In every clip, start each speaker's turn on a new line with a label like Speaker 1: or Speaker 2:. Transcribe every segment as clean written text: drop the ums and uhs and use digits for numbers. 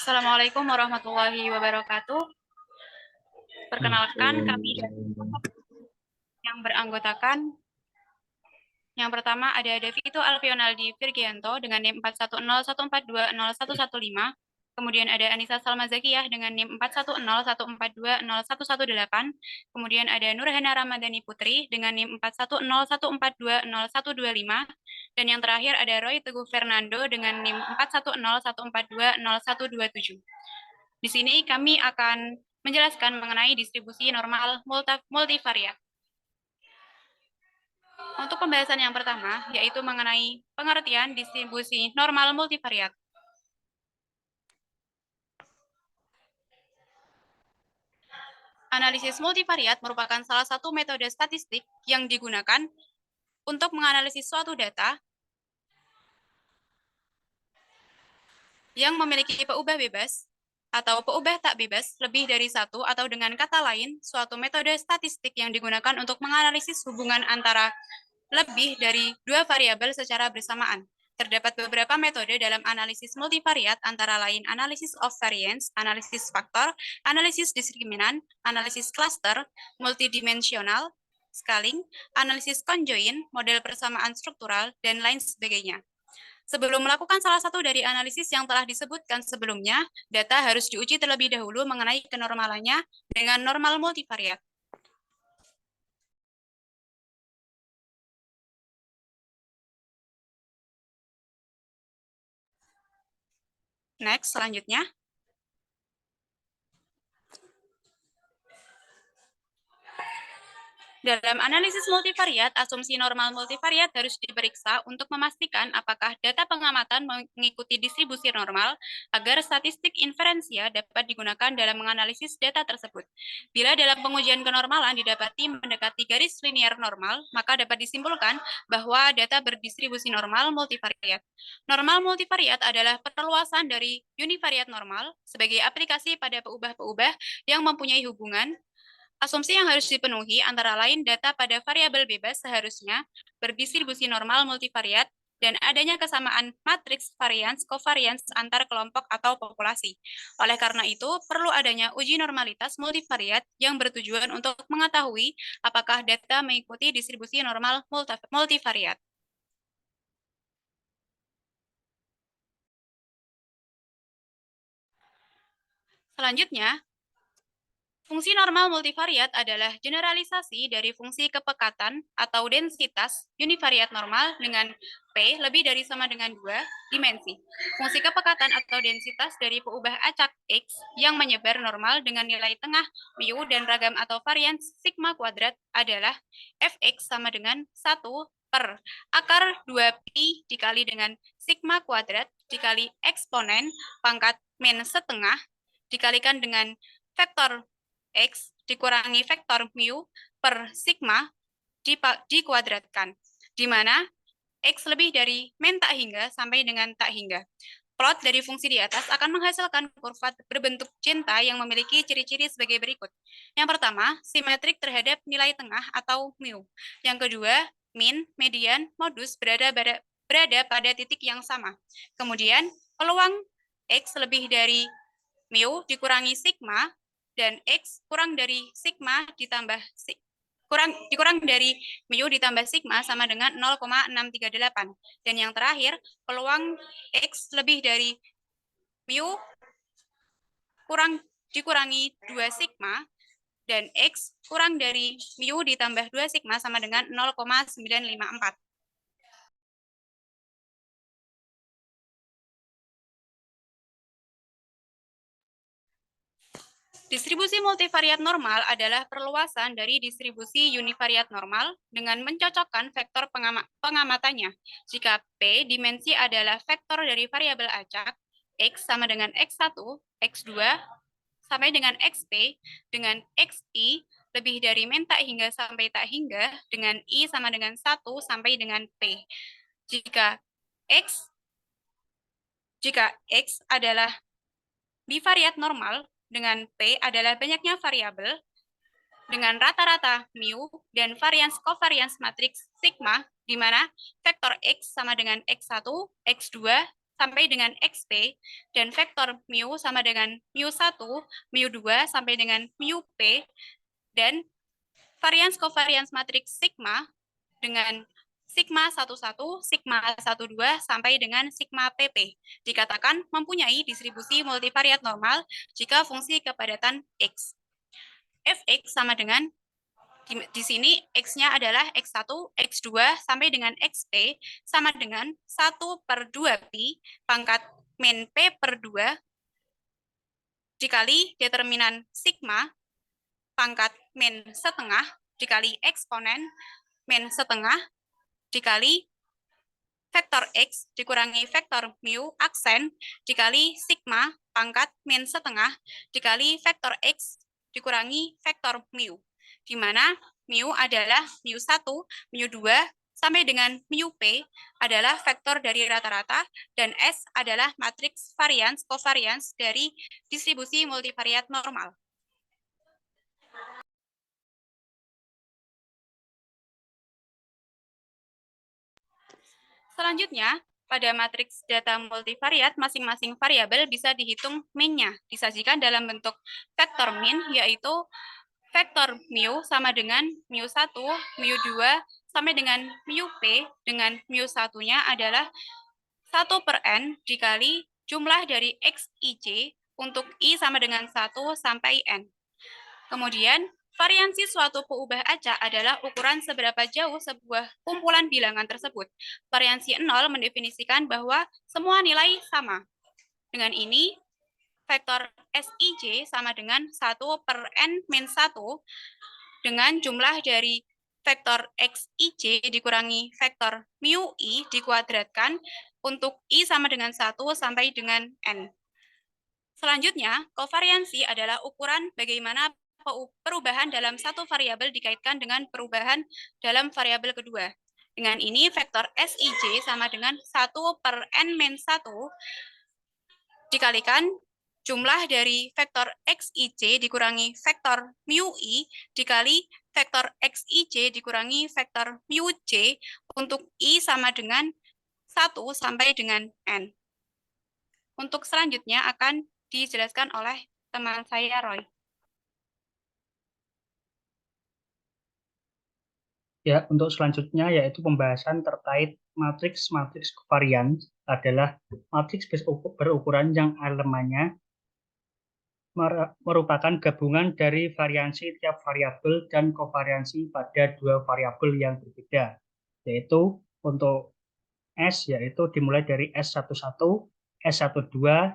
Speaker 1: Assalamualaikum warahmatullahi wabarakatuh. Perkenalkan, kami dari yang beranggotakan. Yang pertama ada Davito Alfionaldi Virgianto dengan NIM 41014201115. Kemudian ada Anissa Salma Zakiyah dengan NIM 41014201118. Kemudian ada Nurhana Ramadhani Putri dengan NIM 41014201125. Dan yang terakhir ada Roy Teguh Fernando dengan NIM 41014201127. Di sini kami akan menjelaskan mengenai distribusi normal multivariat. Untuk pembahasan yang pertama, yaitu mengenai pengertian distribusi normal multivariat. Analisis multivariat merupakan salah satu metode statistik yang digunakan untuk menganalisis suatu data yang memiliki peubah bebas atau peubah tak bebas lebih dari satu, atau dengan kata lain, suatu metode statistik yang digunakan untuk menganalisis hubungan antara lebih dari dua variabel secara bersamaan. Terdapat beberapa metode dalam analisis multivariat, antara lain analisis of variance, analisis faktor, analisis diskriminan, analisis cluster, multidimensional, scaling, analisis conjoint, model persamaan struktural, dan lain sebagainya. Sebelum melakukan salah satu dari analisis yang telah disebutkan sebelumnya, data harus diuji terlebih dahulu mengenai kenormalannya dengan normal multivariat. Next, selanjutnya. Dalam analisis multivariat, asumsi normal multivariat harus diperiksa untuk memastikan apakah data pengamatan mengikuti distribusi normal agar statistik inferensia dapat digunakan dalam menganalisis data tersebut. Bila dalam pengujian kenormalan didapati mendekati garis linier normal, maka dapat disimpulkan bahwa data berdistribusi normal multivariat. Normal multivariat adalah perluasan dari univariat normal sebagai aplikasi pada peubah-peubah yang mempunyai hubungan. Asumsi yang harus dipenuhi antara lain data pada variabel bebas seharusnya berdistribusi normal multivariat dan adanya kesamaan matriks varians covariance antar kelompok atau populasi. Oleh karena itu, perlu adanya uji normalitas multivariat yang bertujuan untuk mengetahui apakah data mengikuti distribusi normal multivariat. Selanjutnya, fungsi normal multivariat adalah generalisasi dari fungsi kepekatan atau densitas univariat normal dengan P lebih dari sama dengan 2 dimensi. Fungsi kepekatan atau densitas dari peubah acak X yang menyebar normal dengan nilai tengah mu dan ragam atau varian sigma kuadrat adalah Fx sama dengan 1 per akar 2pi dikali dengan sigma kuadrat dikali eksponen pangkat min setengah dikalikan dengan vektor X dikurangi vektor mu per sigma dikuadratkan, di mana X lebih dari min tak hingga sampai dengan tak hingga. Plot dari fungsi di atas akan menghasilkan kurva berbentuk cinta yang memiliki ciri-ciri sebagai berikut. Yang pertama, simetrik terhadap nilai tengah atau mu. Yang kedua, min, median, modus berada pada titik yang sama. Kemudian, peluang X lebih dari mu dikurangi sigma dan X kurang dari sigma ditambah dikurang dari mu ditambah sigma sama dengan 0,638. Dan yang terakhir, peluang X lebih dari mu dikurangi 2 sigma dan X kurang dari mu ditambah 2 sigma sama dengan 0,954. Distribusi multivariat normal adalah perluasan dari distribusi univariat normal dengan mencocokkan vektor pengamatannya. Jika P dimensi adalah vektor dari variabel acak, X sama dengan X1, X2, sampai dengan XP, dengan XI lebih dari min tak hingga sampai tak hingga, dengan I sama dengan 1 sampai dengan P. Jika X adalah bivariat normal, dengan P adalah banyaknya variabel, dengan rata-rata mu dan varians covariance matriks sigma, di mana vektor X sama dengan X1, X2, sampai dengan XP, dan vektor mu sama dengan mu1, mu2 sampai dengan mu P, dan varians covariance matriks sigma dengan sigma 11, sigma 12 sampai dengan sigma PP dikatakan mempunyai distribusi multivariat normal jika fungsi kepadatan X. Fx sama dengan di sini X-nya adalah X1, X2 sampai dengan XP sama dengan 1/2 pi pangkat min P per 2 dikali determinan sigma pangkat min setengah dikali eksponen min setengah dikali vektor X dikurangi vektor mu aksen dikali sigma pangkat min setengah dikali vektor X dikurangi vektor mu, di mana mu adalah mu1, mu2, sampai dengan mu P adalah vektor dari rata-rata, dan S adalah matriks varians covariance dari distribusi multivariat normal. Selanjutnya, pada matriks data multivariat, masing-masing variabel bisa dihitung min-nya. Disajikan dalam bentuk vektor min, yaitu vektor mu sama dengan mu1, mu2, sampai dengan mu P, dengan mu1-nya adalah 1/n dikali jumlah dari xij untuk i sama dengan 1 sampai n. Kemudian, variansi suatu peubah acak adalah ukuran seberapa jauh sebuah kumpulan bilangan tersebut. Variansi 0 mendefinisikan bahwa semua nilai sama. Dengan ini, vektor Sij sama dengan 1/n-1 dengan jumlah dari vektor Xij dikurangi vektor mu i dikuadratkan untuk i sama dengan 1 sampai dengan n. Selanjutnya, kovariansi adalah ukuran bagaimana perubahan dalam satu variabel dikaitkan dengan perubahan dalam variabel kedua. Dengan ini, vektor Sij sama dengan 1/n-1 dikalikan jumlah dari vektor Xij dikurangi vektor mu i dikali vektor Xij dikurangi vektor mu j untuk i sama dengan 1 sampai dengan n. Untuk selanjutnya akan dijelaskan oleh teman saya, Roy.
Speaker 2: Ya, untuk selanjutnya yaitu pembahasan terkait matriks covariance adalah matriks berukuran yang elemennya merupakan gabungan dari variansi tiap variabel dan kovariansi pada dua variabel yang berbeda, yaitu untuk S yaitu dimulai dari S11, S12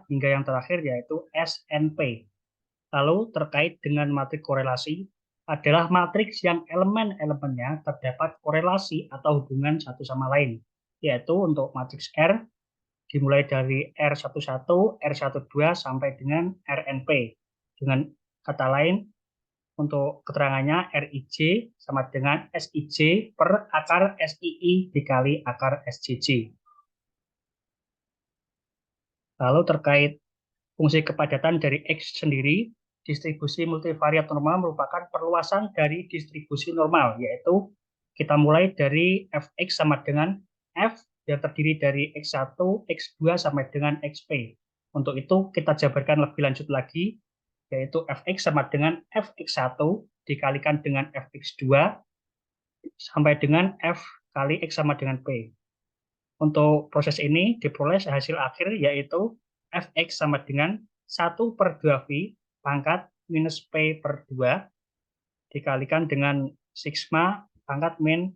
Speaker 2: hingga yang terakhir yaitu SNP. Lalu terkait dengan matriks korelasi adalah matriks yang elemen-elemennya terdapat korelasi atau hubungan satu sama lain, yaitu untuk matriks R dimulai dari R11, R12 sampai dengan RNP. Dengan kata lain, untuk keterangannya RIJ sama dengan SIJ per akar SII dikali akar SJJ. Lalu terkait fungsi kepadatan dari X sendiri, distribusi multivariat normal merupakan perluasan dari distribusi normal, yaitu kita mulai dari Fx sama dengan F yang terdiri dari X1, X2 sampai dengan XP. Untuk itu kita jabarkan lebih lanjut lagi, yaitu Fx sama dengan Fx1 dikalikan dengan Fx2 sampai dengan F kali X sama dengan P. Untuk proses ini diperoleh hasil akhir yaitu Fx sama dengan 1/2 pangkat minus P per 2 dikalikan dengan sigma pangkat min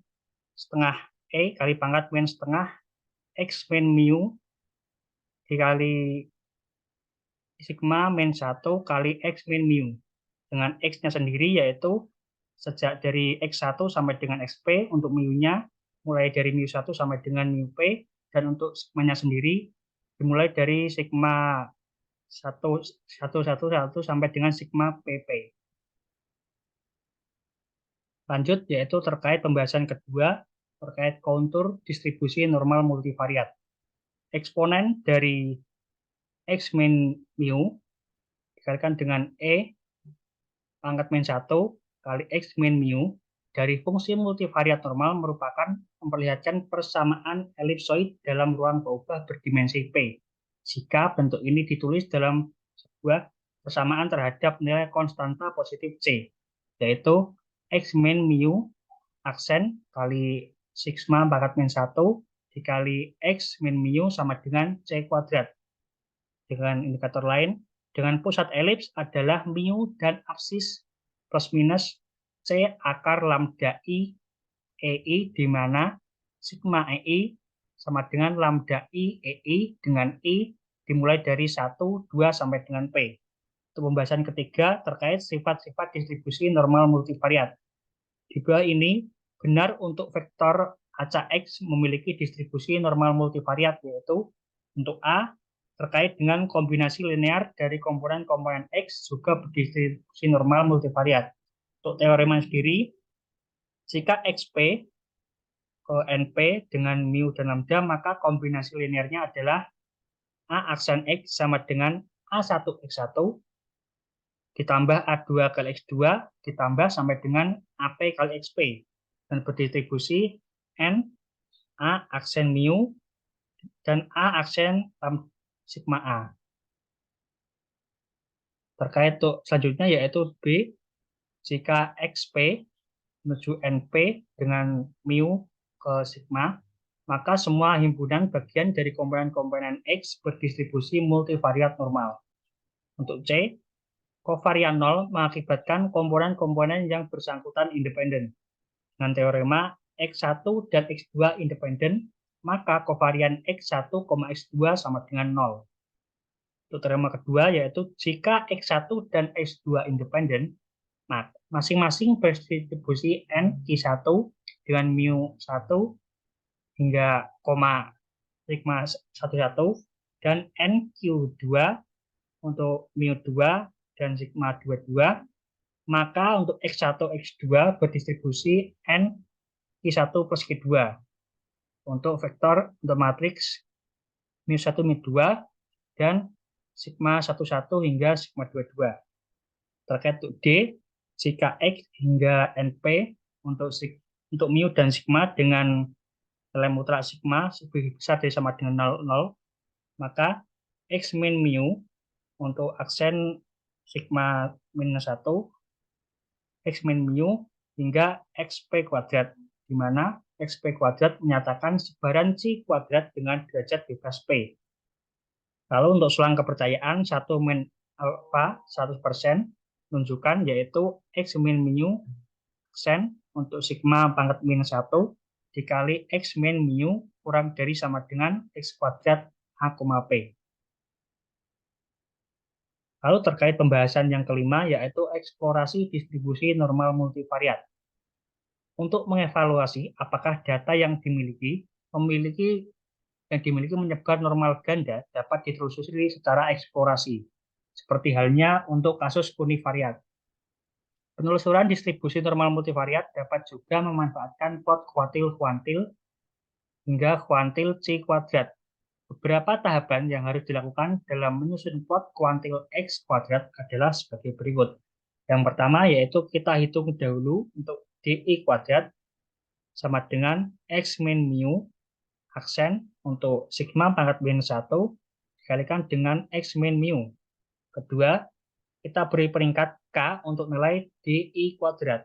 Speaker 2: setengah E kali pangkat min setengah X min mu dikali sigma min 1 kali X min mu. Dengan X-nya sendiri yaitu sejak dari X1 sampai dengan XP untuk mu-nya mulai dari mu1 sampai dengan mu P, dan untuk sigma-nya sendiri dimulai dari sigma 1 sampai dengan sigma PP. Lanjut yaitu terkait pembahasan kedua terkait kontur distribusi normal multivariat. Eksponen dari X min mu dikalikan dengan E pangkat min 1 kali X min mu dari fungsi multivariat normal merupakan memperlihatkan persamaan elipsoid dalam ruang berubah berdimensi P. Jika bentuk ini ditulis dalam sebuah persamaan terhadap nilai konstanta positif C, yaitu X min mu aksen kali sigma pangkat min 1 dikali X min mu sama dengan C kuadrat. Dengan indikator lain, dengan pusat elips adalah mu dan absis plus minus C akar lambda I EI, di mana sigma EI sama dengan lambda I EI dengan I dimulai dari 1, 2, sampai dengan P. Untuk pembahasan ketiga terkait sifat-sifat distribusi normal multivariat. Di bawah ini benar untuk vektor acak X memiliki distribusi normal multivariat, yaitu untuk A terkait dengan kombinasi linear dari komponen-komponen X juga berdistribusi normal multivariat. Untuk teorema sendiri, jika XP ke NP dengan mu dan lambda, maka kombinasi linearnya adalah A aksen X sama dengan A1 X1 ditambah A2 kali X2 ditambah sampai dengan AP kali XP dan berdistribusi N A aksen mu dan A aksen sigma A. Terkait selanjutnya yaitu B, jika XP menuju NP dengan mu ke sigma, maka semua himpunan bagian dari komponen-komponen X berdistribusi multivariat normal. Untuk C, kovarian 0 mengakibatkan komponen-komponen yang bersangkutan independen. Dengan teorema X1 dan X2 independen, maka kovarian X1, X2 sama dengan 0. Untuk teorema kedua yaitu jika X1 dan X2 independen, masing-masing berdistribusi N Q1 dengan mu 1 hingga sigma 11 dan NQ2 untuk mu 2 dan sigma 22, maka untuk X1, X2 berdistribusi N Q1 plus Q2 untuk vektor untuk matriks mu 1, mu 2 dan sigma 11 hingga sigma 22. Terkait untuk D, jika X hingga NP untuk mu dan sigma dengan nilai mutlak sigma lebih besar dari sama dengan 0, maka X min mu untuk aksen sigma minus 1, X min mu hingga XP kuadrat, di mana XP kuadrat menyatakan sebaran C kuadrat dengan derajat bebas P. Lalu untuk selang kepercayaan 1 min alpha 100% menunjukkan yaitu X min mu aksen untuk sigma pangkat minus 1 dikali X min mu kurang dari sama dengan X kuadrat A, P. Lalu terkait pembahasan yang kelima yaitu eksplorasi distribusi normal multivariat. Untuk mengevaluasi apakah data yang dimiliki menyebar normal ganda dapat ditelusuri secara eksplorasi, seperti halnya untuk kasus univariat. Penelusuran distribusi normal multivariat dapat juga memanfaatkan plot kuantil-kuantil hingga kuantil C kuadrat. Beberapa tahapan yang harus dilakukan dalam menyusun plot kuantil X kuadrat adalah sebagai berikut. Yang pertama yaitu kita hitung dahulu untuk DI kuadrat sama dengan X min mu aksen untuk sigma pangkat minus 1 dikalikan dengan X min mu. Kedua, kita beri peringkat K untuk nilai DI kuadrat.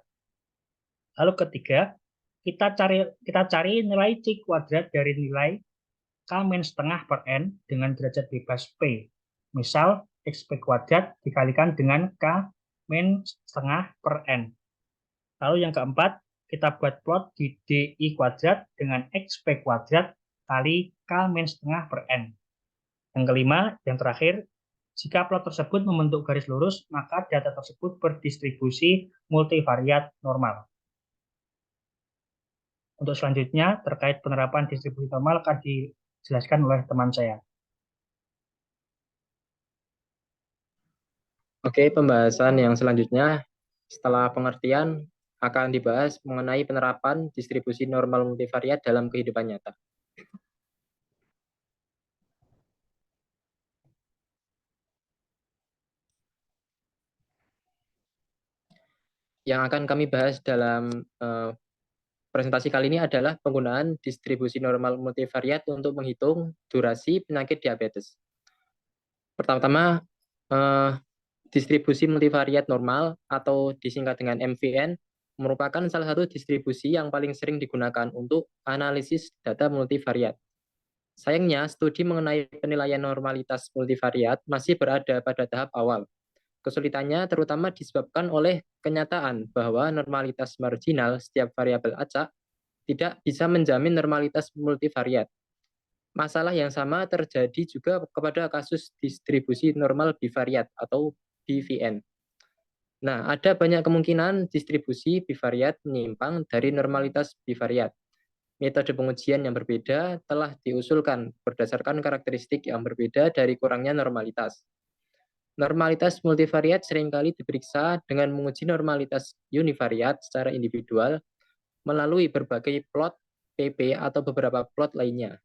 Speaker 2: Lalu ketiga, kita cari nilai C kuadrat dari nilai K min setengah per N dengan derajat bebas P. Misal, XP kuadrat dikalikan dengan K min setengah per N. Lalu yang keempat, kita buat plot di DI kuadrat dengan XP kuadrat kali K min setengah per N. Yang kelima, yang terakhir, jika plot tersebut membentuk garis lurus, maka data tersebut berdistribusi multivariat normal. Untuk selanjutnya, terkait penerapan distribusi normal akan dijelaskan oleh teman saya.
Speaker 3: Oke, pembahasan yang selanjutnya setelah pengertian akan dibahas mengenai penerapan distribusi normal multivariat dalam kehidupan nyata. Yang akan kami bahas dalam Presentasi kali ini adalah penggunaan distribusi normal multivariat untuk menghitung durasi penyakit diabetes. Pertama-tama, distribusi multivariat normal atau disingkat dengan MVN merupakan salah satu distribusi yang paling sering digunakan untuk analisis data multivariat. Sayangnya, studi mengenai penilaian normalitas multivariat masih berada pada tahap awal. Kesulitannya terutama disebabkan oleh kenyataan bahwa normalitas marginal setiap variabel acak tidak bisa menjamin normalitas multivariat. Masalah yang sama terjadi juga kepada kasus distribusi normal bivariat atau BVN. Nah, ada banyak kemungkinan distribusi bivariat menyimpang dari normalitas bivariat. Metode pengujian yang berbeda telah diusulkan berdasarkan karakteristik yang berbeda dari kurangnya normalitas. Normalitas multivariat seringkali diperiksa dengan menguji normalitas univariat secara individual melalui berbagai plot PP atau beberapa plot lainnya.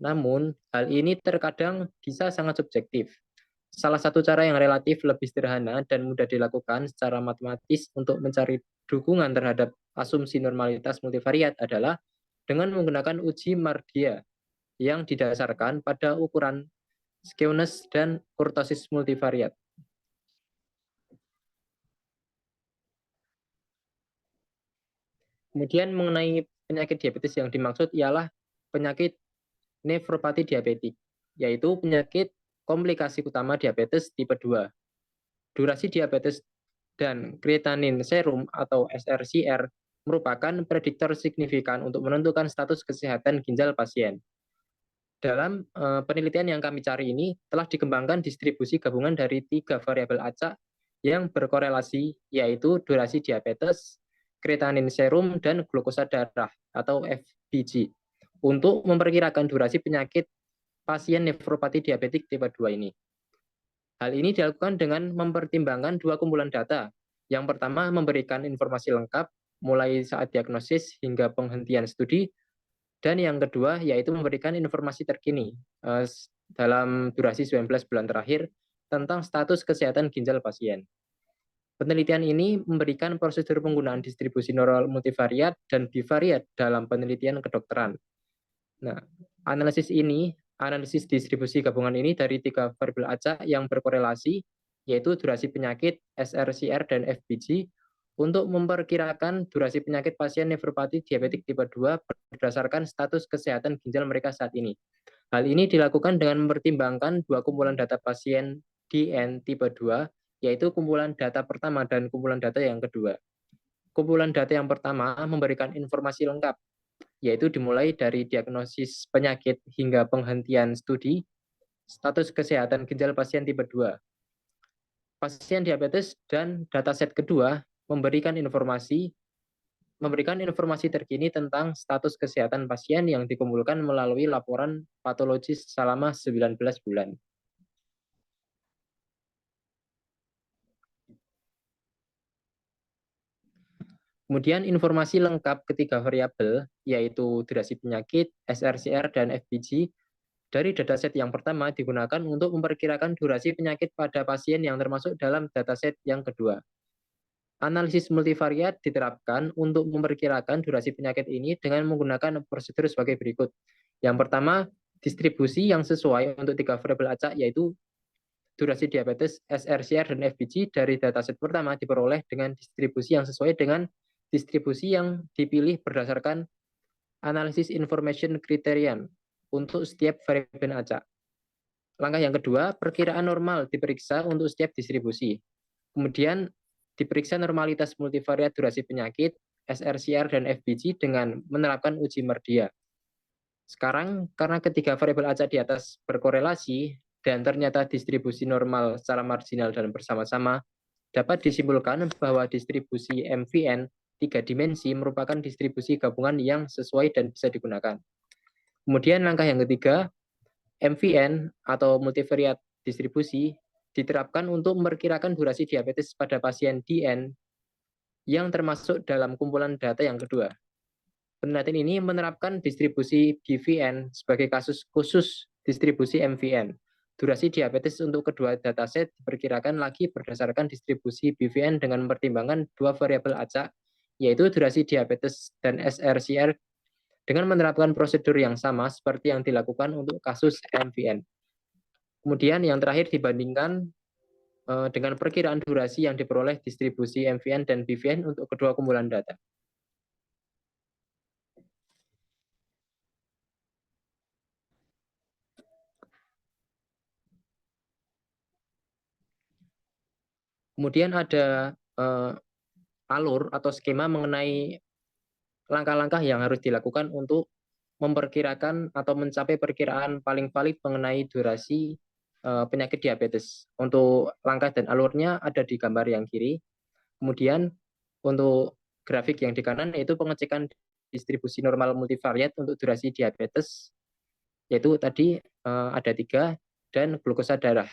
Speaker 3: Namun, hal ini terkadang bisa sangat subjektif. Salah satu cara yang relatif lebih sederhana dan mudah dilakukan secara matematis untuk mencari dukungan terhadap asumsi normalitas multivariat adalah dengan menggunakan uji Mardia yang didasarkan pada ukuran skewness dan kurtosis multivariat. Kemudian mengenai penyakit diabetes yang dimaksud ialah penyakit nefropati diabetik, yaitu penyakit komplikasi utama diabetes tipe 2. Durasi diabetes dan kreatinin serum atau SRCR merupakan prediktor signifikan untuk menentukan status kesehatan ginjal pasien. Dalam penelitian yang kami cari ini, telah dikembangkan distribusi gabungan dari 3 variabel acak yang berkorelasi, yaitu durasi diabetes, kreatinin serum, dan glukosa darah atau FBG, untuk memperkirakan durasi penyakit pasien nefropati diabetik tipe 2 ini. Hal ini dilakukan dengan mempertimbangkan 2 kumpulan data. Yang pertama, memberikan informasi lengkap mulai saat diagnosis hingga penghentian studi, dan yang kedua yaitu memberikan informasi terkini dalam durasi 19 bulan terakhir tentang status kesehatan ginjal pasien. Penelitian ini memberikan prosedur penggunaan distribusi normal multivariat dan bivariat dalam penelitian kedokteran. Nah, analisis distribusi gabungan ini dari 3 variabel acak yang berkorelasi, yaitu durasi penyakit, SRCR, dan FBG, untuk memperkirakan durasi penyakit pasien nefropati diabetik tipe 2 berdasarkan status kesehatan ginjal mereka saat ini. Hal ini dilakukan dengan mempertimbangkan 2 kumpulan data pasien DN tipe 2, yaitu kumpulan data pertama dan kumpulan data yang kedua. Kumpulan data yang pertama memberikan informasi lengkap, yaitu dimulai dari diagnosis penyakit hingga penghentian studi, status kesehatan ginjal pasien tipe 2. Pasien diabetes dan dataset kedua memberikan informasi terkini tentang status kesehatan pasien yang dikumpulkan melalui laporan patologis selama 19 bulan. Kemudian informasi lengkap ketiga variabel, yaitu durasi penyakit, SRCR, dan FBG, dari dataset yang pertama digunakan untuk memperkirakan durasi penyakit pada pasien yang termasuk dalam dataset yang kedua. Analisis multivariat diterapkan untuk memperkirakan durasi penyakit ini dengan menggunakan prosedur sebagai berikut. Yang pertama, distribusi yang sesuai untuk 3 variabel acak, yaitu durasi diabetes, SRCR, dan FBG dari dataset pertama diperoleh dengan distribusi yang sesuai dengan distribusi yang dipilih berdasarkan analisis information criterion untuk setiap variabel acak. Langkah yang kedua, perkiraan normal diperiksa untuk setiap distribusi. Kemudian diperiksa normalitas multivariat durasi penyakit, SRCR, dan FBG dengan menerapkan uji Mardia. Sekarang, karena ketiga variabel acak di atas berkorelasi dan ternyata distribusi normal secara marginal dan bersama-sama, dapat disimpulkan bahwa distribusi MVN 3 dimensi merupakan distribusi gabungan yang sesuai dan bisa digunakan. Kemudian langkah yang ketiga, MVN atau multivariat distribusi diterapkan untuk memperkirakan durasi diabetes pada pasien DN yang termasuk dalam kumpulan data yang kedua. Penelitian ini menerapkan distribusi BVN sebagai kasus khusus distribusi MVN. Durasi diabetes untuk kedua dataset diperkirakan lagi berdasarkan distribusi BVN dengan mempertimbangkan 2 variabel acak, yaitu durasi diabetes dan SRCR dengan menerapkan prosedur yang sama seperti yang dilakukan untuk kasus MVN. Kemudian yang terakhir dibandingkan dengan perkiraan durasi yang diperoleh distribusi MVN dan BVN untuk kedua kumpulan data. Kemudian ada alur atau skema mengenai langkah-langkah yang harus dilakukan untuk memperkirakan atau mencapai perkiraan paling valid mengenai durasi penyakit diabetes. Untuk langkah dan alurnya ada di gambar yang kiri. Kemudian untuk grafik yang di kanan yaitu pengecekan distribusi normal multivariat untuk durasi diabetes, yaitu tadi ada 3, dan glukosa darah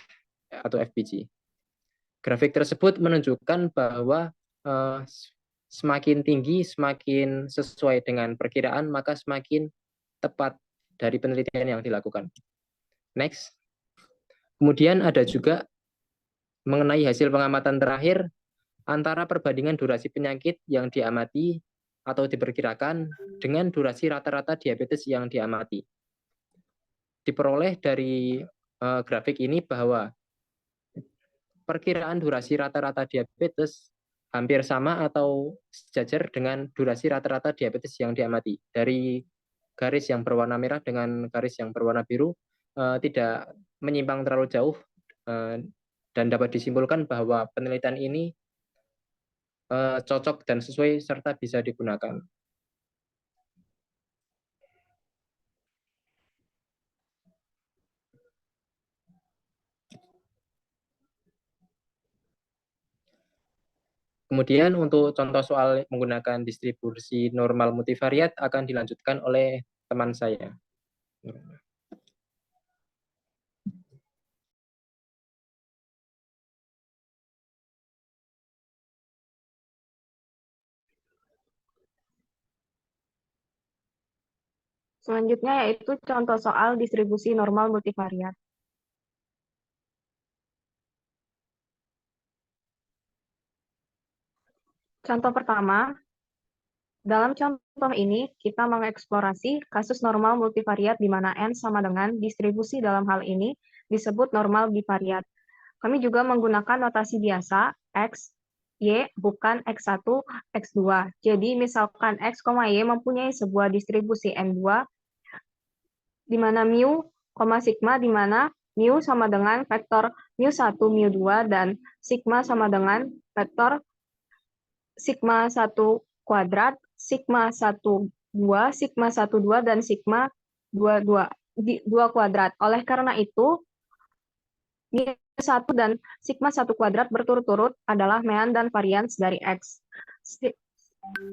Speaker 3: atau FBG. Grafik tersebut menunjukkan bahwa semakin tinggi, semakin sesuai dengan perkiraan, maka semakin tepat dari penelitian yang dilakukan. Next. Kemudian ada juga mengenai hasil pengamatan terakhir antara perbandingan durasi penyakit yang diamati atau diperkirakan dengan durasi rata-rata diabetes yang diamati. Diperoleh dari grafik ini bahwa perkiraan durasi rata-rata diabetes hampir sama atau sejajar dengan durasi rata-rata diabetes yang diamati. Dari garis yang berwarna merah dengan garis yang berwarna biru tidak menyimpang terlalu jauh dan dapat disimpulkan bahwa penelitian ini cocok dan sesuai serta bisa digunakan. Kemudian untuk contoh soal menggunakan distribusi normal multivariat akan dilanjutkan oleh teman saya.
Speaker 4: Selanjutnya yaitu contoh soal distribusi normal multivariat. Contoh pertama, dalam contoh ini kita mengeksplorasi kasus normal multivariat di mana N sama dengan distribusi dalam hal ini disebut normal bivariat. Kami juga menggunakan notasi biasa, X, Y bukan X1, X2. Jadi misalkan X, Y mempunyai sebuah distribusi N2 di mana mu, sigma di mana mu sama dengan vektor mu1, mu2 dan sigma sama dengan vektor sigma 1 kuadrat, sigma 1 2, sigma 1 2 dan sigma 2 kuadrat. Oleh karena itu mu1 dan sigma 1 kuadrat berturut-turut adalah mean dan varians dari X.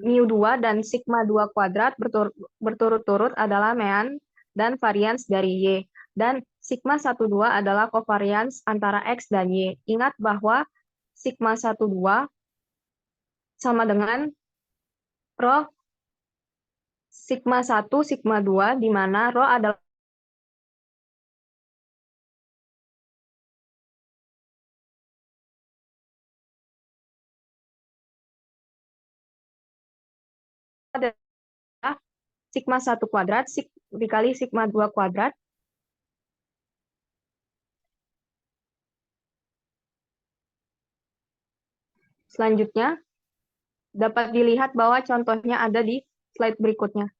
Speaker 4: mu2 dan sigma 2 kuadrat berturut-turut adalah mean dan varians dari Y. Dan sigma 12 adalah covariance antara X dan Y. Ingat bahwa sigma 12 sama dengan rho sigma 1, sigma 2, di mana rho adalah sigma 1 kuadrat dikali sigma 2 kuadrat. Selanjutnya, dapat dilihat bahwa contohnya ada di slide berikutnya.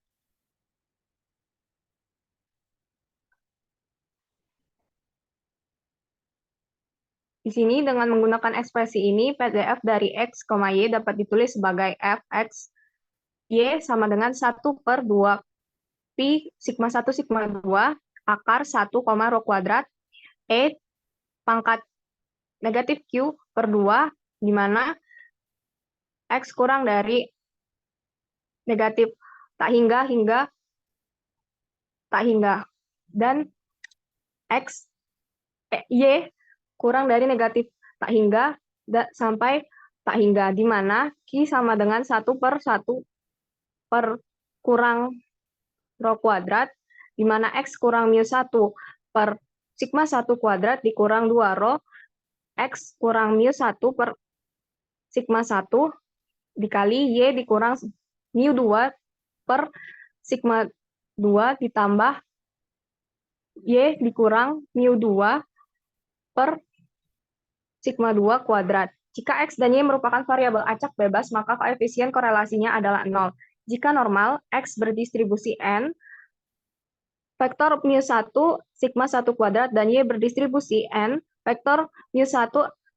Speaker 4: Di sini dengan menggunakan ekspresi ini, PDF dari X, Y dapat ditulis sebagai Fx Y sama dengan 1/2 Pi sigma 1 sigma 2 akar 1, rho kuadrat E pangkat negatif Q per 2, di mana X kurang dari negatif tak hingga hingga tak hingga. Dan X, Y kurang dari negatif tak hingga sampai tak hingga, di mana Q sama dengan 1/1 per kurang rho kuadrat, di mana X kurang mu1 per sigma 1 kuadrat dikurang 2 rho, X kurang mu1 per sigma 1 dikali Y dikurang mu2 per sigma 2 ditambah Y dikurang mu2 per sigma 2 kuadrat. Jika X dan Y merupakan variabel acak bebas, maka koefisien korelasinya adalah 0. Jika normal, X berdistribusi N, vektor mu1 sigma 1 kuadrat, dan Y berdistribusi N, vektor mu1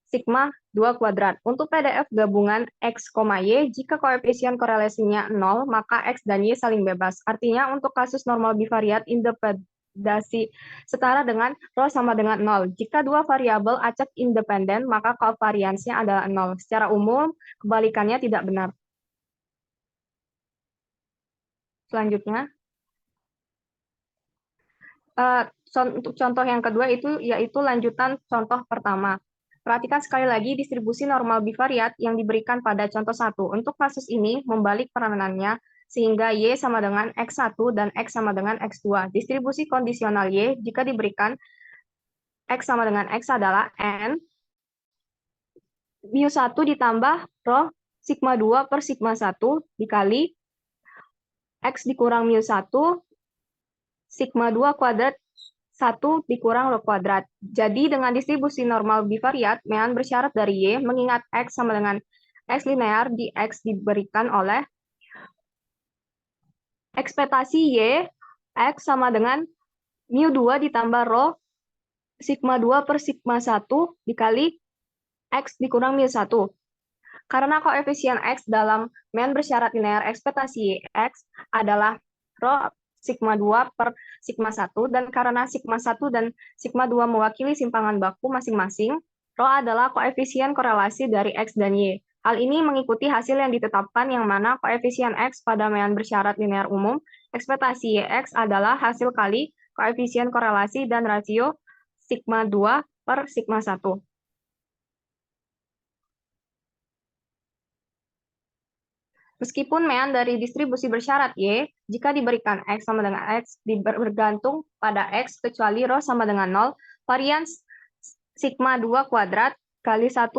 Speaker 4: sigma 2 kuadrat. Untuk PDF gabungan X, Y, jika koefisien korelasinya 0, maka X dan Y saling bebas. Artinya untuk kasus normal bivariat independasi setara dengan rho sama dengan 0. Jika dua variabel acak independen, maka kovariansnya adalah 0. Secara umum, kebalikannya tidak benar. Selanjutnya, untuk contoh yang kedua yaitu lanjutan contoh pertama. Perhatikan sekali lagi distribusi normal bivariat yang diberikan pada contoh 1. Untuk kasus ini, membalik peranannya sehingga Y sama dengan X1 dan X sama dengan X2. Distribusi kondisional Y jika diberikan X sama dengan X adalah N, mu1 ditambah rho sigma 2 per sigma 1 dikali X dikurang mu1 sigma 2 kuadrat 1 dikurang rho kuadrat. Jadi dengan distribusi normal bivariat, Mean bersyarat dari Y mengingat X sama dengan X linear di X diberikan oleh ekspektasi Y, X sama dengan mu2 ditambah rho sigma 2 per sigma 1 dikali X dikurang mu1. Karena koefisien X dalam Mean bersyarat linear ekspektasi X adalah rho sigma 2 per sigma 1, dan karena sigma 1 dan sigma 2 mewakili simpangan baku masing-masing, rho adalah koefisien korelasi dari X dan Y. Hal ini mengikuti hasil yang ditetapkan yang mana koefisien X pada Mean bersyarat linear umum, ekspektasi X adalah hasil kali koefisien korelasi dan rasio sigma 2 per sigma 1. Meskipun Mean dari distribusi bersyarat Y, jika diberikan X sama dengan X, bergantung pada X kecuali rho sama dengan 0, varians sigma 2 kuadrat kali 1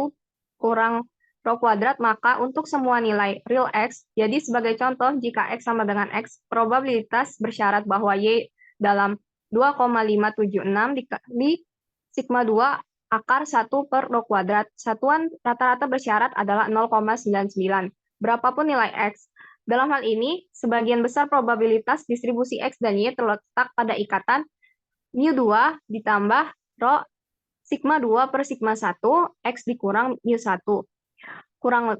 Speaker 4: kurang rho kuadrat, maka untuk semua nilai real X, jadi sebagai contoh, jika X sama dengan X, probabilitas bersyarat bahwa Y dalam 2,576 dikali sigma 2 akar 1 per rho kuadrat. Satuan rata-rata bersyarat adalah 0,99. Berapapun nilai X. Dalam hal ini, sebagian besar probabilitas distribusi X dan Y terletak pada ikatan mu2 ditambah rho sigma 2 per sigma 1, X dikurang mu1. Kurang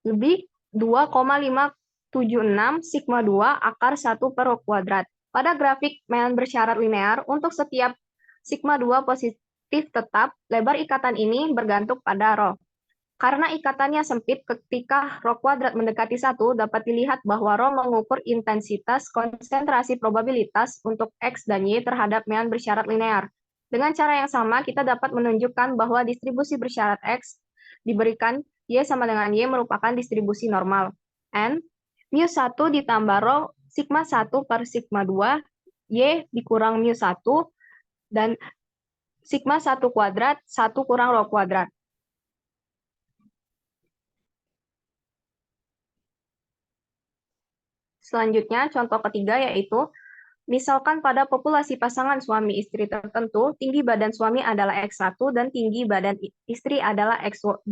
Speaker 4: lebih 2,576 sigma 2 akar 1 per rho kuadrat. Pada grafik Mean bersyarat linear, untuk setiap sigma 2 positif tetap, lebar ikatan ini bergantung pada rho. Karena ikatannya sempit, ketika rho kuadrat mendekati 1, dapat dilihat bahwa rho mengukur intensitas konsentrasi probabilitas untuk X dan Y terhadap Mean bersyarat linear. Dengan cara yang sama, kita dapat menunjukkan bahwa distribusi bersyarat X diberikan Y sama dengan Y merupakan distribusi normal. N, mu1 ditambah rho sigma 1 per sigma 2, Y dikurang mu1, dan sigma 1 kuadrat, 1 kurang rho kuadrat. Selanjutnya, contoh ketiga yaitu, misalkan pada populasi pasangan suami istri tertentu, tinggi badan suami adalah X1 dan tinggi badan istri adalah X2.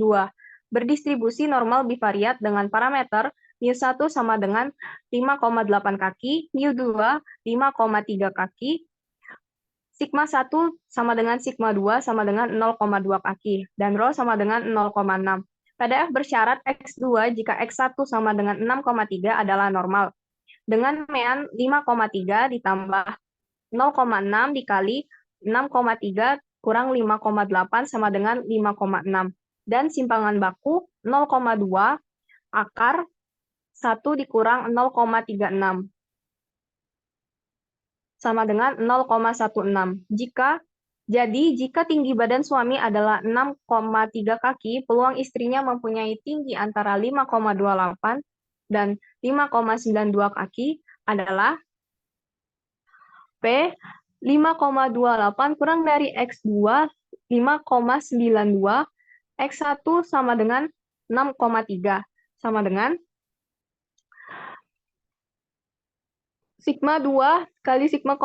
Speaker 4: Berdistribusi normal bivariat dengan parameter mu1 sama dengan 5,8 kaki, mu2 5,3 kaki, sigma 1 sama dengan sigma 2 sama dengan 0,2 kaki, dan rho sama dengan 0,6. PDF bersyarat X2 jika X1 sama dengan 6,3 adalah normal. Dengan Mean 5,3 ditambah 0,6 dikali 6,3 kurang 5,8 sama dengan 5,6. Dan simpangan baku 0,2 akar 1 dikurang 0,36 sama dengan 0,16. Jika tinggi badan suami adalah 6,3 kaki, peluang istrinya mempunyai tinggi antara 5,28 dan 5,92 kaki adalah P 5,28 kurang dari X2 5,92, X1 sama dengan 6,3. sama dengan sigma 2 kali sigma,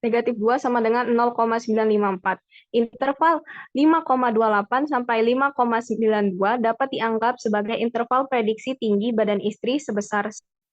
Speaker 4: negatif 2 sama dengan 0,954. Interval 5,28 sampai 5,92 dapat dianggap sebagai interval prediksi tinggi badan istri sebesar